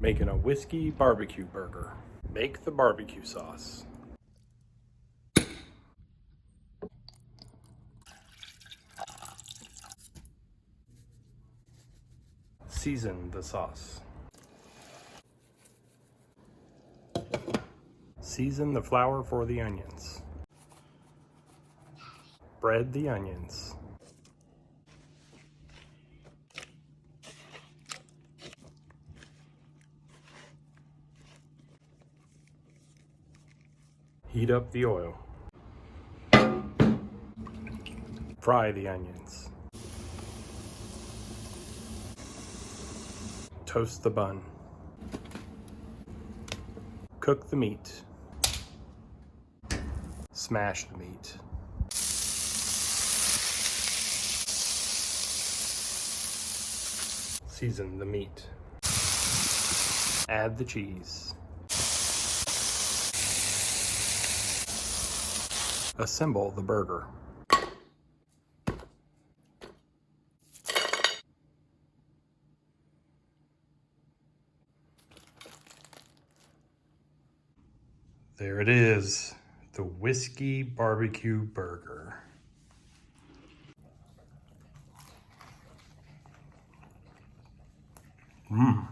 Making a whiskey barbecue burger. Make the barbecue sauce. Season the sauce. Season the flour for the onions. Bread the onions. Heat up the oil. Fry the onions. Toast the bun. Cook the meat. Smash the meat. Season the meat. Add the cheese. Assemble the burger. There it is, the whiskey barbecue burger. Mmm.